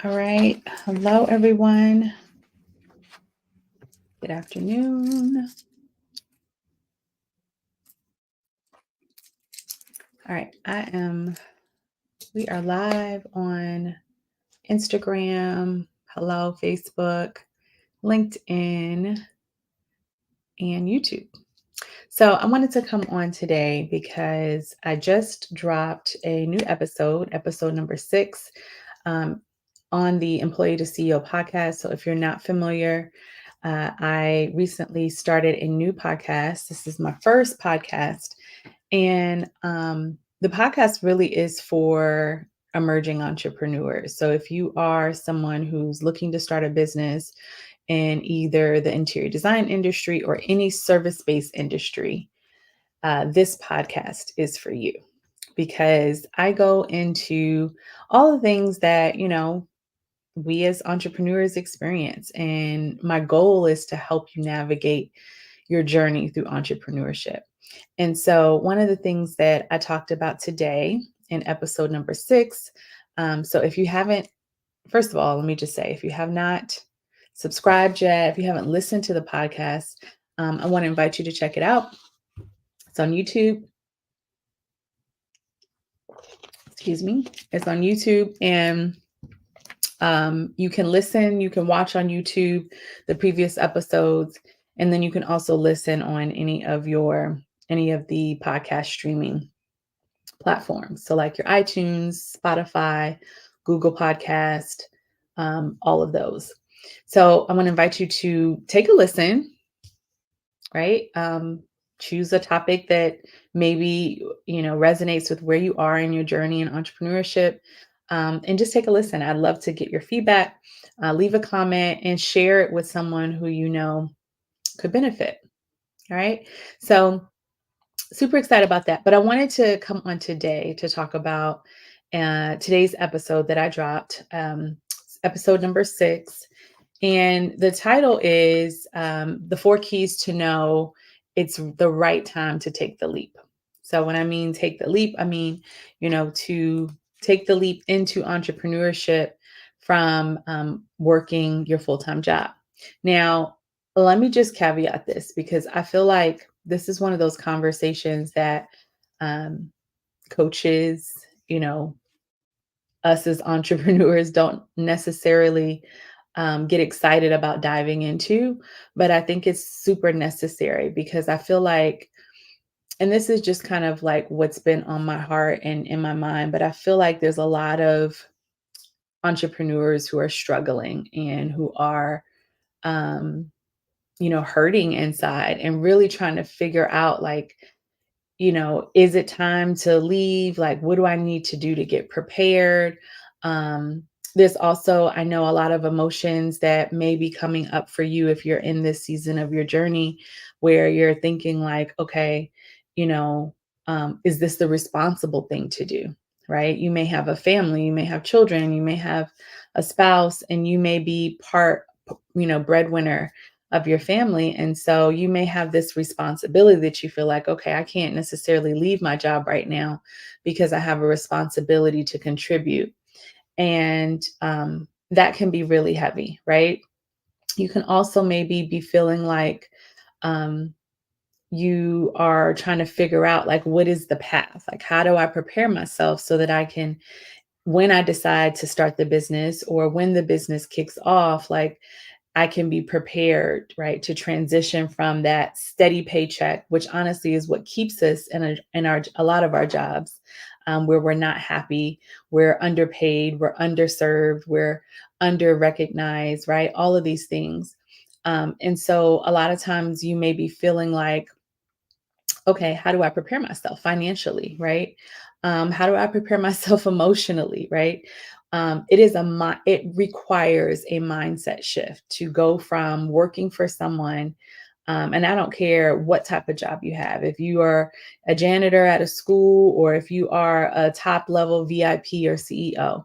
All right. Hello, everyone. Good afternoon. All right. We are live on Instagram, hello, Facebook, LinkedIn, and YouTube. So I wanted to come on today because I just dropped a new episode number 6, um, on the Employee to CEO podcast. So if you're not familiar, I recently started a new podcast. This is my first podcast. And the podcast really is for emerging entrepreneurs. So if you are someone who's looking to start a business in either the interior design industry or any service based industry, this podcast is for you because I go into all the things that, we as entrepreneurs experience. And my goal is to help you navigate your journey through entrepreneurship. And so, one of the things that I talked about today in episode number 6. So, if you haven't, first of all, let me just say, if you have not subscribed yet, if you haven't listened to the podcast, I want to invite you to check it out. It's on YouTube. Excuse me. It's on YouTube, and you can listen, you can watch on YouTube the previous episodes, and then you can also listen on any of the podcast streaming platforms. So like your iTunes, Spotify, Google Podcast, all of those. So I want to invite you to take a listen, right? Choose a topic that maybe resonates with where you are in your journey in entrepreneurship, and just take a listen. I'd love to get your feedback. Leave a comment and share it with someone who you know could benefit. All right. So super excited about that. But I wanted to come on today to talk about today's episode that I dropped, episode number 6. And the title is The 4 Keys to Know It's the Right Time to Take the Leap. So when I mean take the leap, I mean, to take the leap into entrepreneurship from working your full-time job. Now, let me just caveat this because I feel like this is one of those conversations that um, coaches, us as entrepreneurs don't necessarily get excited about diving into, but I think it's super necessary because I feel like, and this is just kind of like what's been on my heart and in my mind, but I feel like there's a lot of entrepreneurs who are struggling and who are, um, hurting inside and really trying to figure out like, is it time to leave? Like, what do I need to do to get prepared? There's also, I know, a lot of emotions that may be coming up for you if you're in this season of your journey where you're thinking, like, okay, you know, is this the responsible thing to do? Right? You may have a family, you may have children, you may have a spouse, and you may be breadwinner of your family. And so you may have this responsibility that you feel like, okay, I can't necessarily leave my job right now because I have a responsibility to contribute. And that can be really heavy, right? You can also maybe be feeling like um, you are trying to figure out, like, what is the path? Like, how do I prepare myself so that I can, when I decide to start the business or when the business kicks off, like, I can be prepared, right, to transition from that steady paycheck, which honestly is what keeps us in a lot of our jobs, where we're not happy, we're underpaid, we're underserved, we're under recognized, right? All of these things. And so a lot of times you may be feeling like, okay, how do I prepare myself financially, right? How do I prepare myself emotionally, right? It requires a mindset shift to go from working for someone, and I don't care what type of job you have. If you are a janitor at a school, or if you are a top level VIP or CEO,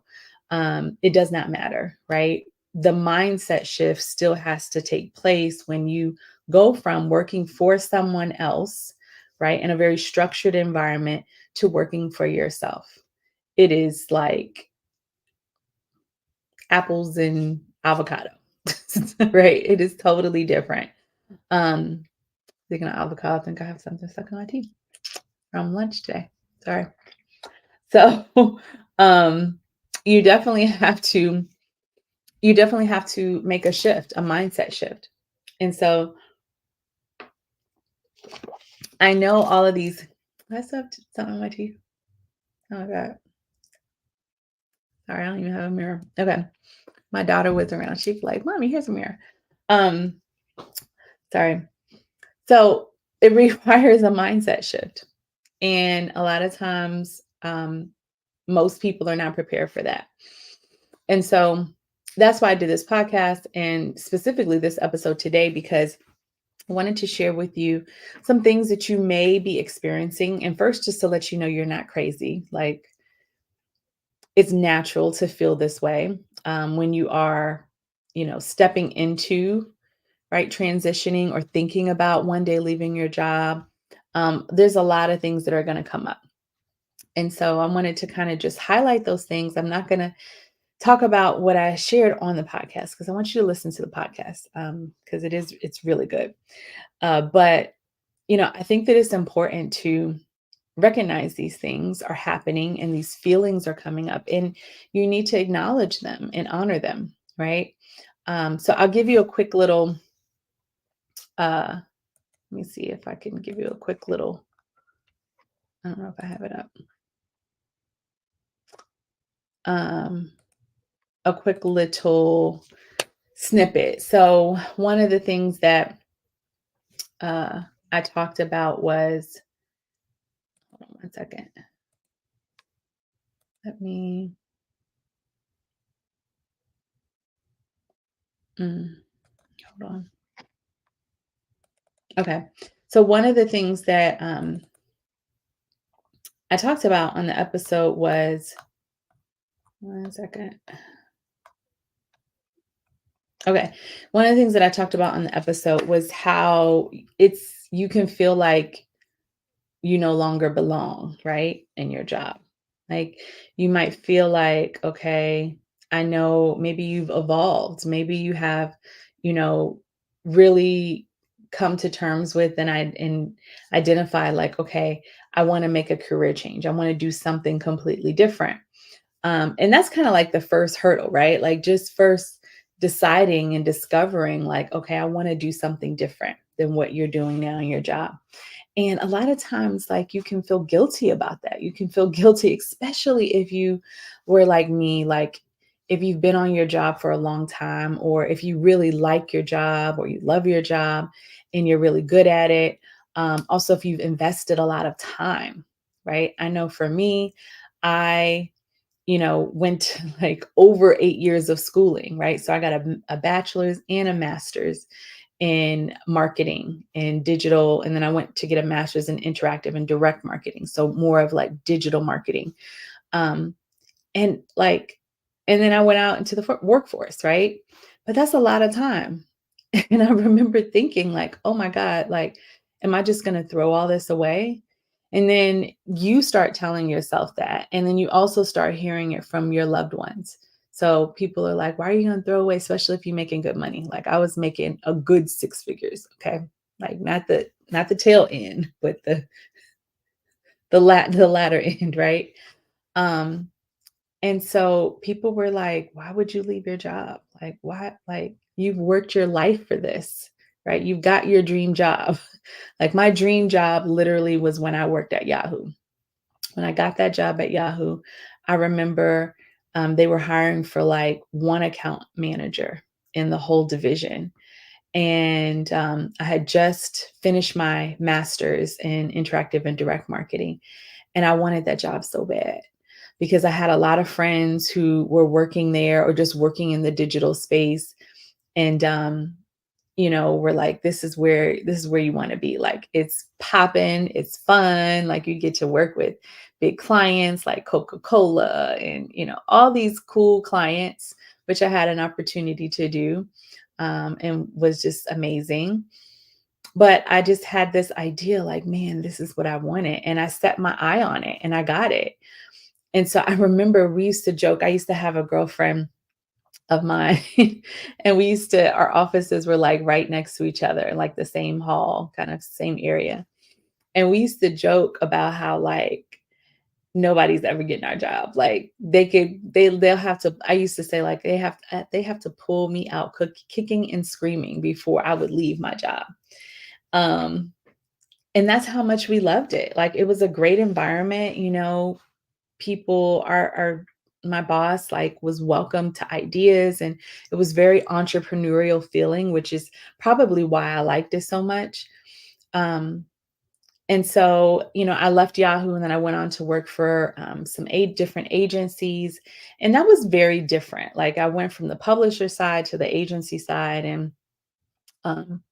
it does not matter, right? The mindset shift still has to take place when you go from working for someone else, right, in a very structured environment, to working for yourself. It is like apples and avocado, right? It is totally different. Um, Speaking of avocado, I think I have something stuck in my teeth from lunch today. Sorry. So, um, you definitely have to make a shift, a mindset shift. And so I know all of these. I still have something on my teeth. Oh my god. Sorry, I don't even have a mirror. Okay. My daughter was around. She'd be like, "Mommy, here's a mirror." Um, Sorry. So it requires a mindset shift. And a lot of times, most people are not prepared for that. And so that's why I did this podcast and specifically this episode today, because I wanted to share with you some things that you may be experiencing. And first, just to let you know, you're not crazy. Like, it's natural to feel this way when you are, stepping into, right, transitioning or thinking about one day leaving your job. There's a lot of things that are going to come up. And so I wanted to kind of just highlight those things. I'm not going to talk about what I shared on the podcast because I want you to listen to the podcast because it's really good. But I think that it's important to recognize these things are happening and these feelings are coming up, and you need to acknowledge them and honor them, right? So I'll give you a quick little. Let me see if I can give you a quick little. I don't know if I have it up. Um, a quick little snippet. So one of the things that uh, I talked about was, hold on one second. Let me, hold on. Okay. So one of the things that I talked about on the episode was, one second. Okay. One of the things that I talked about on the episode was how you can feel like you no longer belong, right, in your job. Like you might feel like, okay, I know maybe you've evolved, maybe you have, you know, really come to terms with and identify like, okay, I want to make a career change. I want to do something completely different. And that's kind of like the first hurdle, right? Like just first deciding and discovering like, okay, I want to do something different than what you're doing now in your job. And a lot of times, like, you can feel guilty about that. You can feel guilty, especially if you were like me, like, if you've been on your job for a long time, or if you really like your job or you love your job and you're really good at it. Also, if you've invested a lot of time, right? I know for me, I went like over 8 years of schooling, right? So I got a bachelor's and a master's in marketing and digital. And then I went to get a master's in interactive and direct marketing. So more of like digital marketing. Um, and like, and then I went out into the workforce, right? But that's a lot of time. And I remember thinking like, oh my God, like, am I just going to throw all this away? And then you start telling yourself that. And then you also start hearing it from your loved ones. So people are like, why are you going to throw away, especially if you're making good money? Like I was making a good six figures. Okay. Like not the tail end, but the latter end, right? Um, and so people were like, why would you leave your job? Like, why? Like, you've worked your life for this, right? You've got your dream job. Like, my dream job literally was when I worked at Yahoo. When I got that job at Yahoo, I remember they were hiring for like one account manager in the whole division. And I had just finished my master's in interactive and direct marketing. And I wanted that job so bad because I had a lot of friends who were working there or just working in the digital space. And we're like, this is where you want to be. Like it's popping, it's fun, like you get to work with big clients like Coca-Cola and all these cool clients, which I had an opportunity to do and was just amazing. But I just had this idea like, man, this is what I wanted. And I set my eye on it and I got it. And so I remember we used to joke. I used to have a girlfriend of mine. And we used to, our offices were like right next to each other in like the same hall, kind of same area. And we used to joke about how like nobody's ever getting our job. Like they'll have to, I used to say like they have to pull me out kicking and screaming before I would leave my job. Um and that's how much we loved it. Like it was a great environment, people are my boss like was welcome to ideas, and it was very entrepreneurial feeling, which is probably why I liked it so much. Um and so, I left Yahoo and then I went on to work for some 8 different agencies. And that was very different. Like I went from the publisher side to the agency side. And um,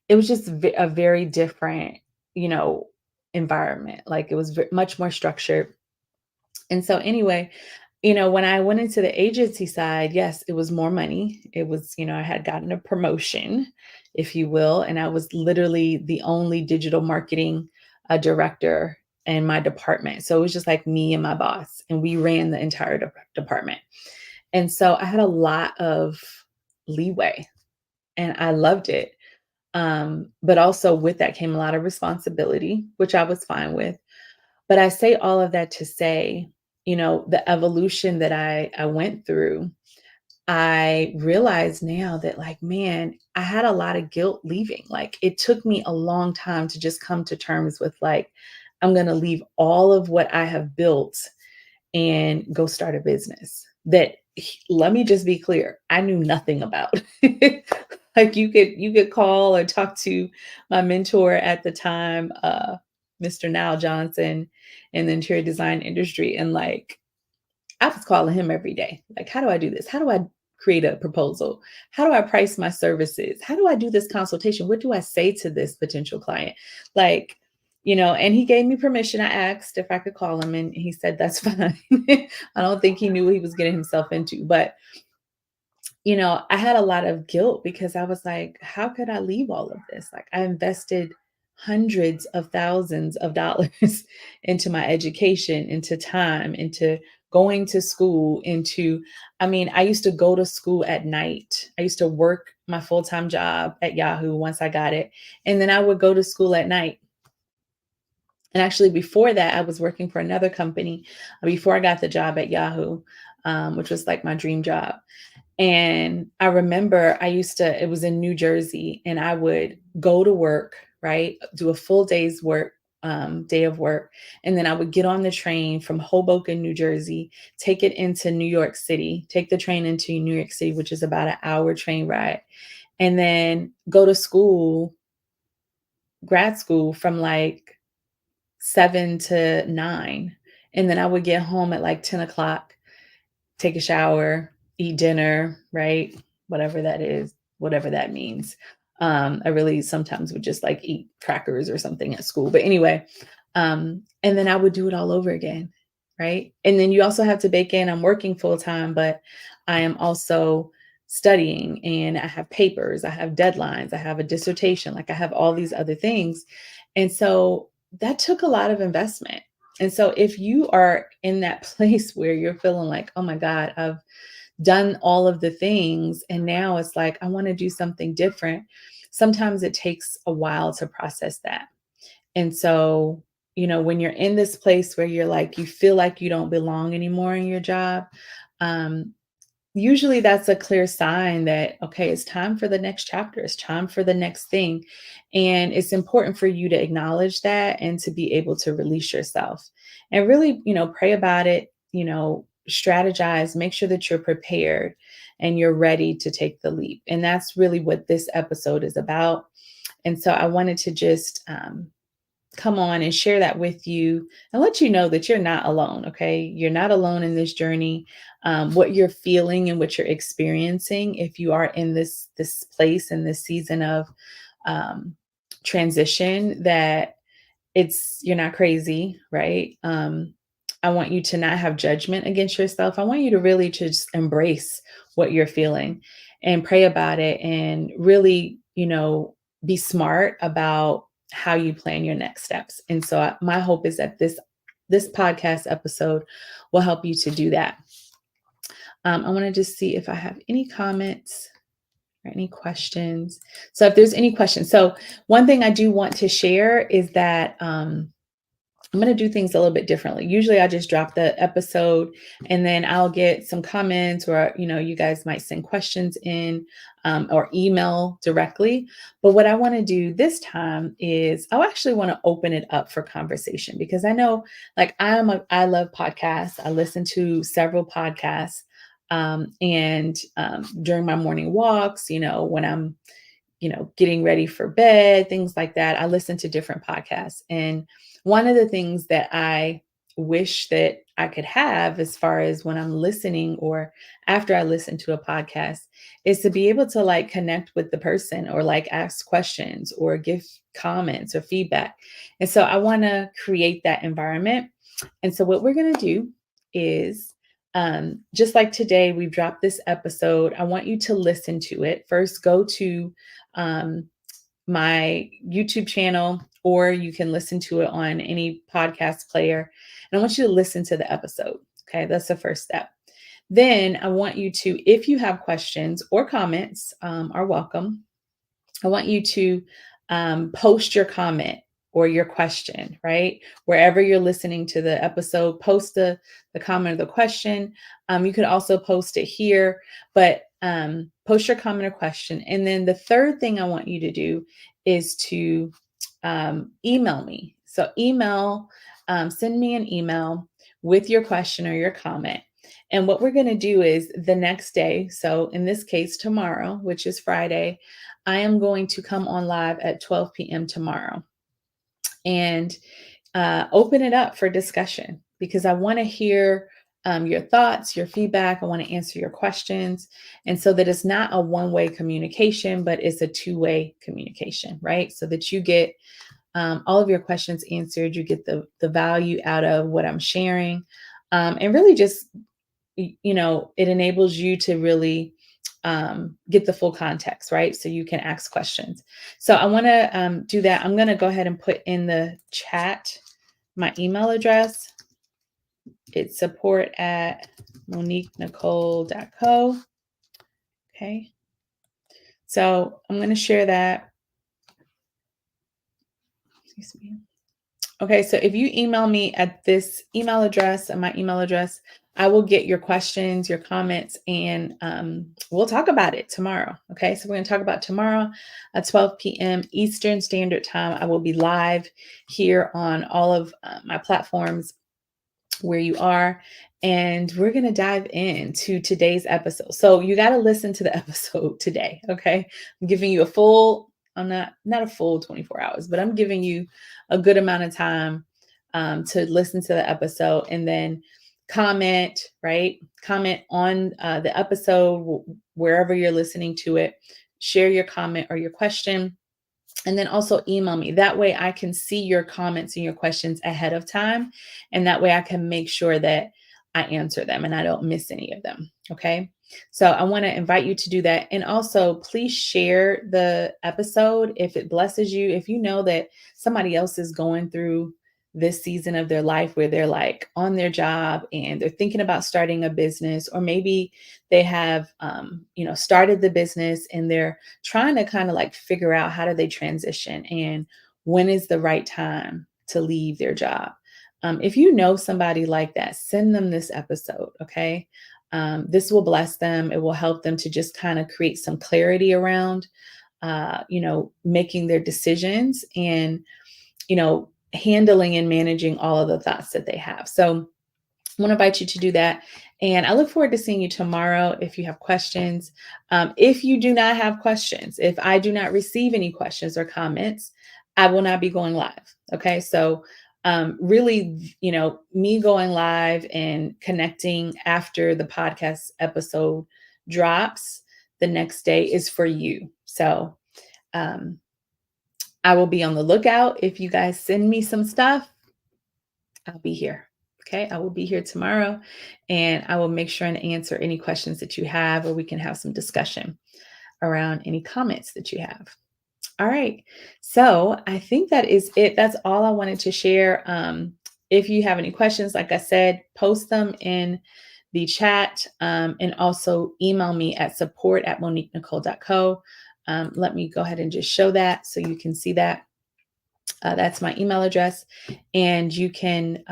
it was just a very different, you know, environment. Like it was much more structured. And so, anyway, when I went into the agency side, yes, it was more money. It was, I had gotten a promotion, if you will, and I was literally the only digital marketing director in my department. So it was just like me and my boss, and we ran the entire department. And so I had a lot of leeway and I loved it. But also with that came a lot of responsibility, which I was fine with. But I say all of that to say, the evolution that I went through, I realize now that like, man, I had a lot of guilt leaving. Like it took me a long time to just come to terms with like, I'm going to leave all of what I have built and go start a business that, let me just be clear, I knew nothing about. Like you could call or talk to my mentor at the time, Mr. Nile Johnson, in the interior design industry, and like I was calling him every day. Like, how do I do this? How do I create a proposal? How do I price my services? How do I do this consultation? What do I say to this potential client? Like, and he gave me permission. I asked if I could call him, and he said that's fine. I don't think he knew what he was getting himself into, but I had a lot of guilt because I was like, how could I leave all of this? Like, I invested hundreds of thousands of dollars into my education, into time, into going to school, I mean, I used to go to school at night. I used to work my full-time job at Yahoo once I got it. And then I would go to school at night. And actually, before that, I was working for another company before I got the job at Yahoo, which was like my dream job. And I remember it was in New Jersey, and I would go to work, right? Do a full day's work, day of work. And then I would get on the train from Hoboken, New Jersey, take it into New York City, take the train into New York City, which is about an hour train ride, and then go to school, grad school from like 7 to 9. And then I would get home at like 10 o'clock, take a shower, eat dinner, right? Whatever that is, whatever that means. I really sometimes would just like eat crackers or something at school. But anyway, and then I would do it all over again, right? And then you also have to bake in, I'm working full time, but I am also studying, and I have papers, I have deadlines, I have a dissertation, like I have all these other things. And so that took a lot of investment. And so if you are in that place where you're feeling like, oh my God, I've done all of the things and now it's like, I want to do something different. Sometimes it takes a while to process that. And so, when you're in this place where you're like, you feel like you don't belong anymore in your job, um, usually that's a clear sign that, okay, it's time for the next chapter. It's time for the next thing. And it's important for you to acknowledge that and to be able to release yourself and really, pray about it, strategize, make sure that you're prepared and you're ready to take the leap. And that's really what this episode is about. And so I wanted to just come on and share that with you and let you know that you're not alone. Okay. You're not alone in this journey. What you're feeling and what you're experiencing, if you are in this place in this season of transition, that you're not crazy, right? I want you to not have judgment against yourself. I want you to really just embrace what you're feeling and pray about it and really, be smart about how you plan your next steps. And so my hope is that this podcast episode will help you to do that. I want to just see if I have any comments or any questions. So if there's any questions, so one thing I do want to share is that I'm going to do things a little bit differently. Usually I just drop the episode and then I'll get some comments or, you guys might send questions in or email directly. But what I want to do this time is I actually want to open it up for conversation because I know like I love podcasts. I listen to several podcasts and during my morning walks, when I'm getting ready for bed, things like that. I listen to different podcasts. And one of the things that I wish that I could have as far as when I'm listening or after I listen to a podcast is to be able to like connect with the person or like ask questions or give comments or feedback. And so I want to create that environment. And so what we're going to do is just like today, we've dropped this episode. I want you to listen to it. First, go to um, my YouTube channel, or you can listen to it on any podcast player. And I want you to listen to the episode. Okay, that's the first step. Then I want you to, if you have questions or comments, are welcome. I want you to post your comment or your question, right? Wherever you're listening to the episode, post the comment or the question. You could also post it here, but post your comment or question. And then the third thing I want you to do is to email me. So send me an email with your question or your comment. And what we're going to do is the next day, so in this case, tomorrow, which is Friday, I am going to come on live at 12 p.m. tomorrow and open it up for discussion because I want to hear your thoughts, your feedback. I want to answer your questions. And so that it's not a one-way communication, but it's a two-way communication, right? So that you get all of your questions answered, you get the value out of what I'm sharing. And really just, it enables you to really get the full context, right? So you can ask questions. So I want to do that. I'm going to go ahead and put in the chat my email address. It's support@moniquenicole.co. Okay. So I'm going to share that. Excuse me. Okay, so if you email me at this email address and my email address, I will get your questions, your comments, and we'll talk about it tomorrow. Okay, so we're going to talk about tomorrow at 12 p.m. Eastern Standard Time. I will be live here on all of my platforms where you are, and we're going to dive into today's episode. So you got to listen to the episode today. Okay, I'm giving you I'm not a full 24 hours, but I'm giving you a good amount of time to listen to the episode and then comment, right? Comment on the episode wherever you're listening to it. Share your comment or your question. And then also email me. That way I can see your comments and your questions ahead of time. And that way I can make sure that I answer them and I don't miss any of them. Okay. So I want to invite you to do that. And also please share the episode if it blesses you. If you know that somebody else is going through this season of their life where they're like on their job and they're thinking about starting a business, or maybe they have, started the business and they're trying to kind of like figure out how do they transition and when is the right time to leave their job. If you know somebody like that, send them this episode, okay? This will bless them. It will help them to just kind of create some clarity around, making their decisions and, handling and managing all of the thoughts that they have. So I want to invite you to do that. And I look forward to seeing you tomorrow if you have questions. If you do not have questions, if I do not receive any questions or comments, I will not be going live. Okay. So really, me going live and connecting after the podcast episode drops the next day is for you. So I will be on the lookout. If you guys send me some stuff, I'll be here. Okay. I will be here tomorrow and I will make sure and answer any questions that you have, or we can have some discussion around any comments that you have. All right. So I think that is it. That's all I wanted to share. If you have any questions, like I said, post them in the chat, and also email me at support@moniquenicole.co. Let me go ahead and just show that so you can see that. That's my email address, and you can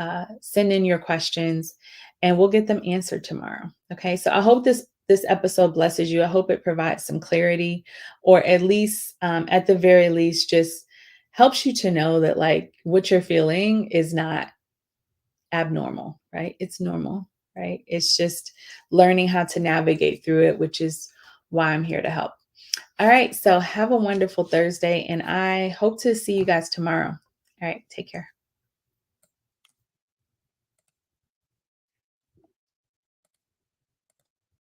send in your questions, and we'll get them answered tomorrow. Okay, so I hope this episode blesses you. I hope it provides some clarity, or at least, at the very least, just helps you to know that like what you're feeling is not abnormal, right? It's normal, right? It's just learning how to navigate through it, which is why I'm here to help. All right. So have a wonderful Thursday, and I hope to see you guys tomorrow. All right. Take care.